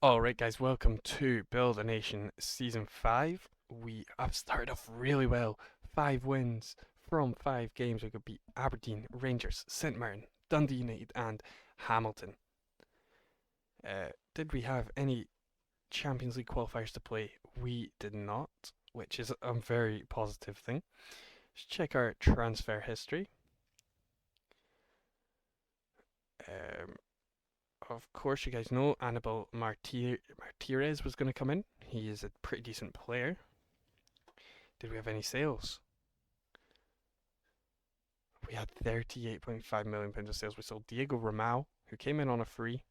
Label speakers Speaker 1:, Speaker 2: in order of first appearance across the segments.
Speaker 1: Alright guys, welcome to Build a Nation Season 5. We have started off really well. 5 wins from 5 games. We could beat Aberdeen, Rangers, St Mirren, Dundee United and Hamilton. Did we have any Champions League qualifiers to play? We did not, which is a very positive thing. Let's check our transfer history. Um, of course, you guys know Annabel Martirez was going to come in. He is a pretty decent player. Did we have any sales? We had £38.5 million of sales. We sold Diego Ramau, who came in on a free,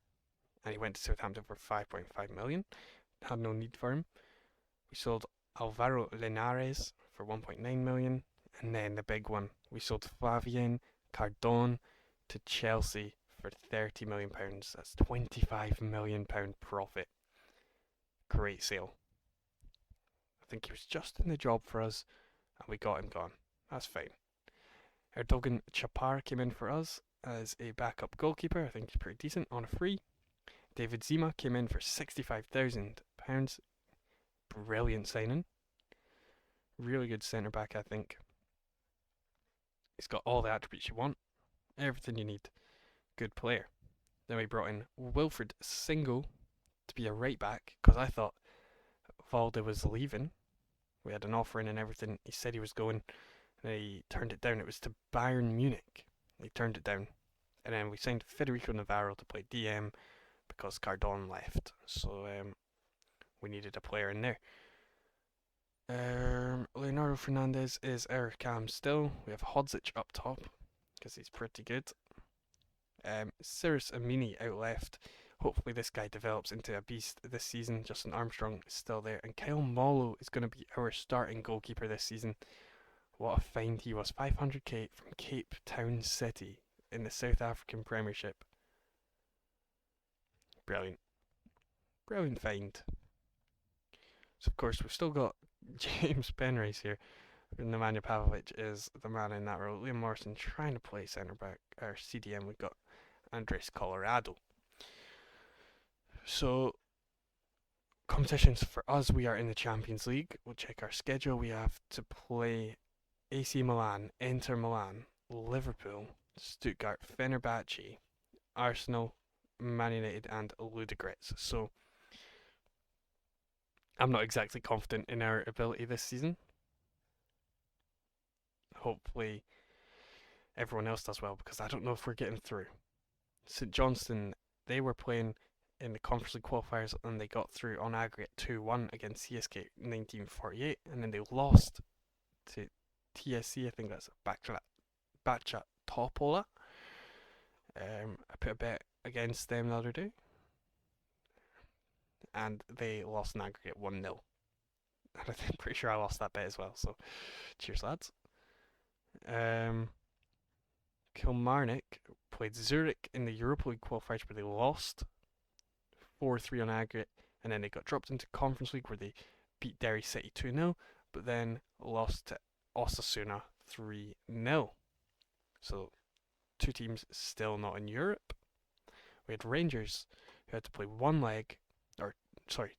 Speaker 1: and he went to Southampton for 5.5 million. Had no need for him. We sold Alvaro Linares for 1.9 million, and then the big one, we sold Flavien Cardon to Chelsea for £30 million. That's £25 million profit. Great sale. I think he was just in the job for us, and we got him gone. That's fine. Erdogan Chapar came in for us as a backup goalkeeper. I think he's pretty decent on a free. David Zima came in for £65,000. Brilliant signing. Really good centre back, I think. He's got all the attributes you want, everything you need. Good player. Then we brought in Wilfred Single to be a right back because I thought Valde was leaving. We had an offer in and everything. He said he was going, and he turned it down. It was to Bayern Munich. He turned it down. And then we signed Federico Navarro to play DM because Cardon left. So we needed a player in there. Leonardo Fernandez is our cam still. We have Hodzic up top because he's pretty good. Cyrus Amini out left. Hopefully this guy develops into a beast this season. Justin Armstrong is still there. And Kyle Mollo is going to be our starting goalkeeper this season. What a find he was. 500k from Cape Town City in the South African Premiership. Brilliant. Brilliant find. So of course we've still got James Penrice here. Nemanja Pavlovic is the man in that role. Liam Morrison trying to play centre back. Our CDM, we've got Andres Colorado. So competitions for us, we are in the Champions League. We'll check our schedule. We have to play AC Milan, Inter Milan, Liverpool, Stuttgart, Fenerbahce, Arsenal, Man United, and Ludogorets. So I'm not exactly confident in our ability this season. Hopefully, everyone else does well because I don't know if we're getting through. St Johnstone, they were playing in the Conference League qualifiers and they got through on aggregate 2-1 against CSK 1948, and then they lost to TSC. I think that's Bacca Topola. I put a bet against them the other day, and they lost an aggregate 1-0. And I'm pretty sure I lost that bet as well. So, cheers, lads. Kilmarnock played Zurich in the Europa League qualifiers where they lost 4-3 on aggregate, and then they got dropped into Conference League where they beat Derry City 2-0, but then lost to Osasuna 3-0. So, two teams still not in Europe. We had Rangers who had to play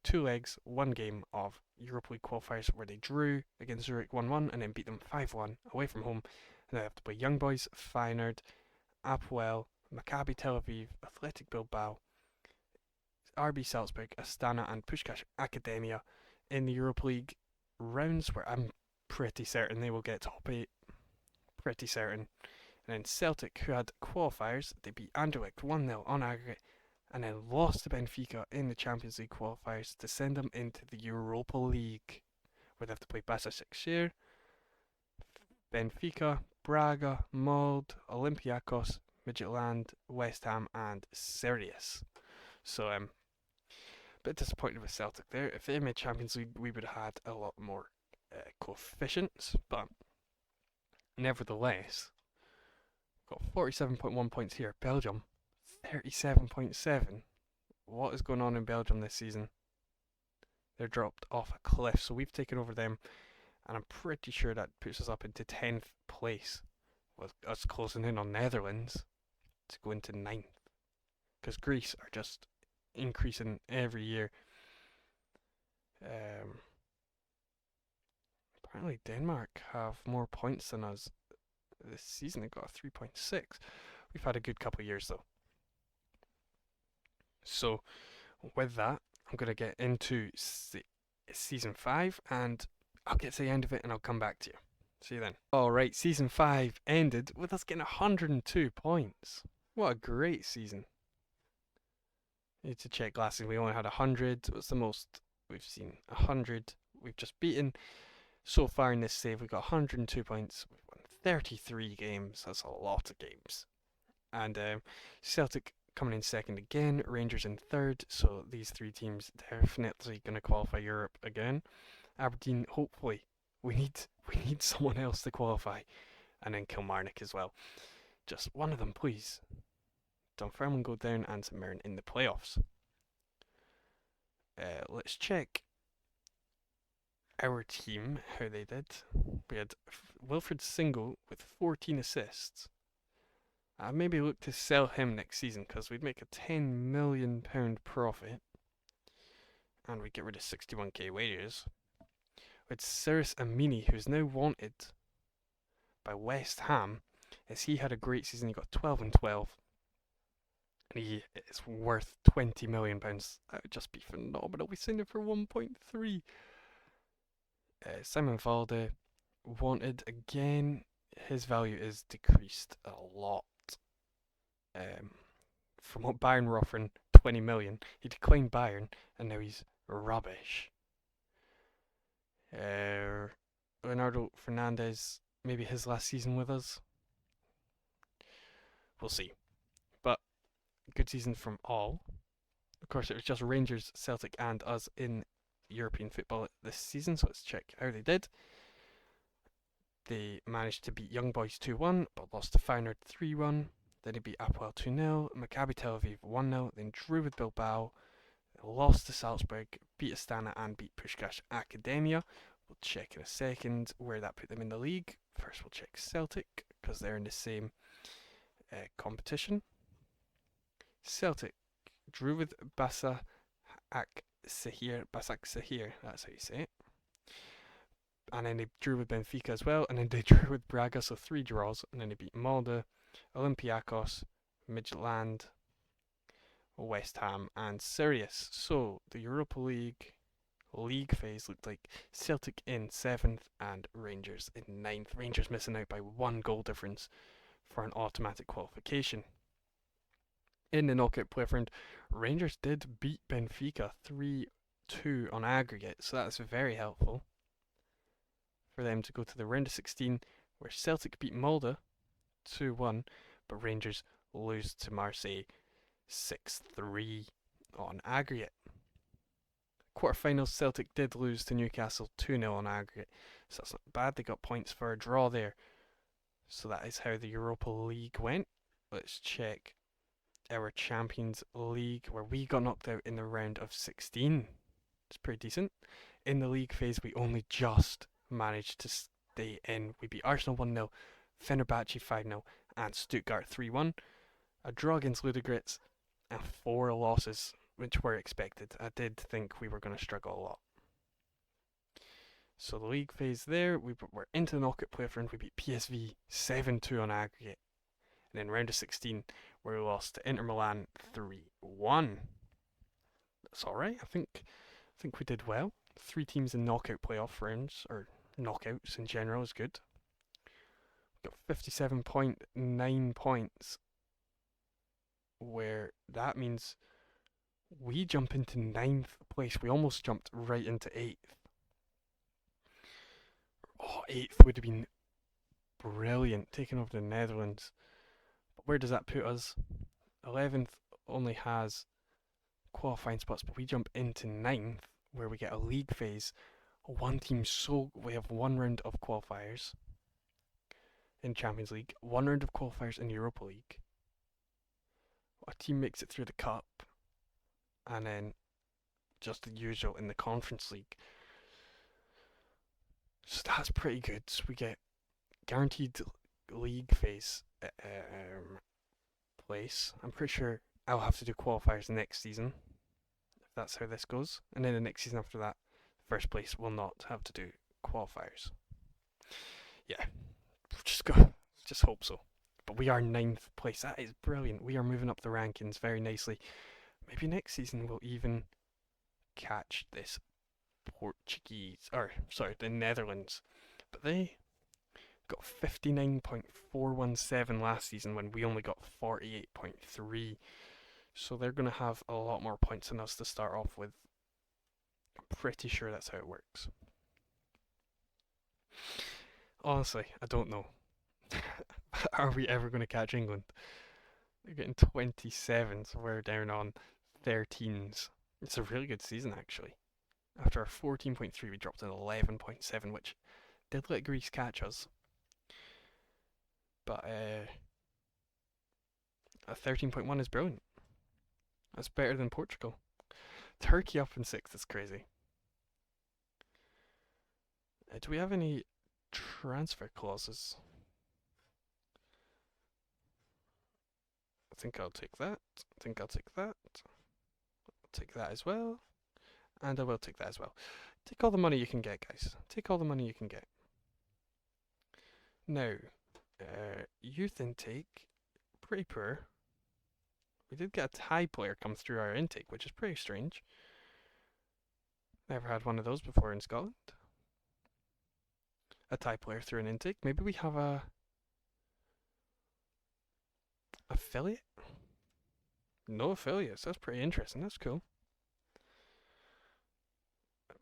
Speaker 1: two legs, one game of Europa League qualifiers where they drew against Zurich 1-1 and then beat them 5-1 away from home. And they have to play Young Boys, Feyenoord, Apoel, Maccabi Tel Aviv, Athletic Bilbao, RB Salzburg, Astana, and Puskás Academia in the Europa League rounds, where I'm pretty certain they will get top 8. Pretty certain. And then Celtic, who had qualifiers, they beat Anderlecht 1-0 on aggregate, and then lost to Benfica in the Champions League qualifiers to send them into the Europa League, where they have to play Başakşehir, Benfica, Braga, Molde, Olympiacos, Midtjylland, West Ham, and Sirius. So, a bit disappointed with Celtic there. If they made Champions League, we would have had a lot more coefficients, but nevertheless, got 47.1 points here. Belgium, 37.7. What is going on in Belgium this season? They're dropped off a cliff, so we've taken over them, and I'm pretty sure that puts us up into 10th place, with us closing in on Netherlands to go into 9th, because Greece are just increasing every year. Apparently Denmark have more points than us this season. They got a 3.6. We've had a good couple of years though. So with that, I'm going to get into season 5 and I'll get to the end of it and I'll come back to you. See you then. Alright, season 5 ended with us getting 102 points. What a great season. Need to check last season. We only had 100. What's the most we've seen? 100. We've just beaten. So far in this save, we've got 102 points. We've won 33 games. That's a lot of games. And Celtic coming in second again. Rangers in third. So these three teams definitely going to qualify Europe again. Aberdeen, hopefully. We need someone else to qualify. And then Kilmarnock as well. Just one of them, please. Dunfermline go down and St Mirren in the playoffs. Let's check our team, how they did. We had Wilfred Single with 14 assists. I'd maybe look to sell him next season because we'd make a £10 million profit and we'd get rid of 61k wages. We had Cyrus Amini, who's now wanted by West Ham, as he had a great season. He got 12 and 12. And he is worth £20 million. That would just be phenomenal. We signed him for 1.3. Simon Valde wanted again. His value is decreased a lot. From what Bayern were offering, 20 million. He declined Bayern, and now he's rubbish. Leonardo Fernandez, maybe his last season with us. We'll see. But good season from all. Of course, it was just Rangers, Celtic, and us in European football this season, so let's check how they did. They managed to beat Young Boys 2-1, but lost to Feyenoord 3-1. Then they beat Apoel 2-0, Maccabi Tel Aviv 1-0, then drew with Bilbao, lost to Salzburg, beat Astana and beat Puskás Academia. We'll check in a second where that put them in the league. First we'll check Celtic, because they're in the same competition. Celtic drew with Basak Sehir, that's how you say it. And then they drew with Benfica as well, and then they drew with Braga, so 3 draws, and then they beat Molde, Olympiacos, Midtjylland, West Ham, and Sirius. So the Europa League phase looked like Celtic in 7th and Rangers in 9th. Rangers missing out by 1 goal difference for an automatic qualification. In the knockout playoff round, Rangers did beat Benfica 3-2 on aggregate, so that's very helpful for them to go to the round of 16, where Celtic beat Molde 2-1, but Rangers lose to Marseille 6-3 on aggregate. Quarterfinals, Celtic did lose to Newcastle 2-0 on aggregate, so that's not bad. They got points for a draw there. So that is how the Europa League went. Let's check our Champions League, where we got knocked out in the round of 16. It's pretty decent. In the league phase, we only just managed to stay in. We beat Arsenal 1-0, Fenerbahce 5-0, and Stuttgart 3-1. A draw against Ludogorets, and 4 losses, which were expected. I did think we were going to struggle a lot. So the league phase there, we were into the knockout playoff round. We beat PSV 7-2 on aggregate. And then round of 16, where we lost to Inter Milan 3-1. That's alright. I think we did well. 3 teams in knockout playoff rounds, or knockouts in general, is good. We got 57.9 points, where that means we jump into 9th place. We almost jumped right into 8th. Oh, 8th would have been brilliant, taking over the Netherlands. But where does that put us? 11th only has qualifying spots, but we jump into 9th, where we get a league phase. We have 1 round of qualifiers in Champions League, 1 round of qualifiers in Europa League. A team makes it through the cup, and then just the usual in the Conference League. So that's pretty good. So we get guaranteed league phase place. I'm pretty sure I'll have to do qualifiers next season. that's how this goes. And then the next season after that, first place will not have to do qualifiers. Yeah, just go, just hope so. But we are ninth place. That is brilliant. We are moving up the rankings very nicely. Maybe next season we'll even catch this Portuguese, or sorry, the Netherlands. But they got 59.417 last season when we only got 48.3. So they're going to have a lot more points than us to start off with. I'm pretty sure that's how it works. Honestly, I don't know. Are we ever going to catch England? They're getting 27, so we're down on 13s. It's a really good season, actually. After our 14.3, we dropped an 11.7, which did let Greece catch us. But a 13.1 is brilliant. That's better than Portugal. Turkey up in 6th is crazy. Do we have any transfer clauses? I think I'll take that. I think I'll take that. I'll take that as well. And I will take that as well. Take all the money you can get, guys. Take all the money you can get. Now, youth intake, pretty poor. We did get a Thai player come through our intake, which is pretty strange. Never had one of those before in Scotland. A Thai player through an intake. Maybe we have a affiliate? No affiliates. That's pretty interesting. That's cool.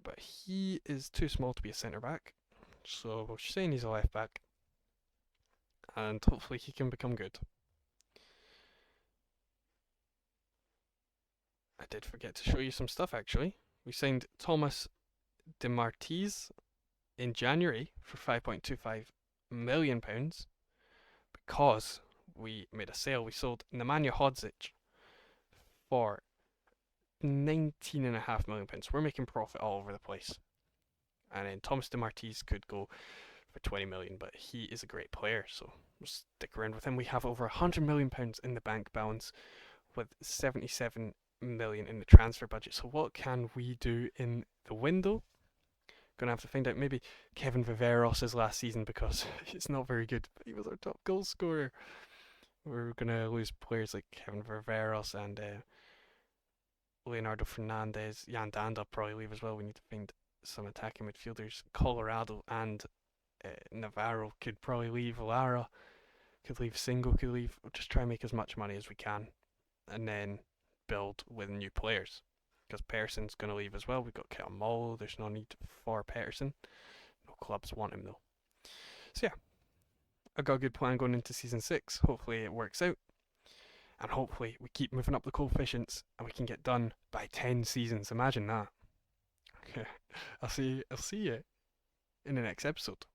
Speaker 1: But he is too small to be a centre back. So we're saying he's a left back. And hopefully he can become good. I did forget to show you some stuff actually. We signed Thomas Demartys in January for £5.25 million because we made a sale. We sold Nemanja Hodzic for £19.5 million. We're making profit all over the place. And then Thomas Demartys could go for 20 million, but he is a great player, so we'll stick around with him. We have over £100 million in the bank balance with 77 million in the transfer budget. So what can we do in the window? Gonna have to find out. Maybe Kevin Viveros' last season because it's not very good, but he was our top goal scorer. We're gonna lose players like Kevin Viveros and Leonardo Fernandez. Jan Danda probably leave as well. We need to find some attacking midfielders. Colorado and Navarro could probably leave. Lara could leave. Singo could leave. We'll just try and make as much money as we can, and then build with new players. Because Pearson's going to leave as well. We've got Ketel Molo. There's no need for Pearson. No clubs want him though. So yeah, I've got a good plan going into season 6. Hopefully it works out. And hopefully we keep moving up the coefficients and we can get done by 10 seasons. Imagine that. I'll see you in the next episode.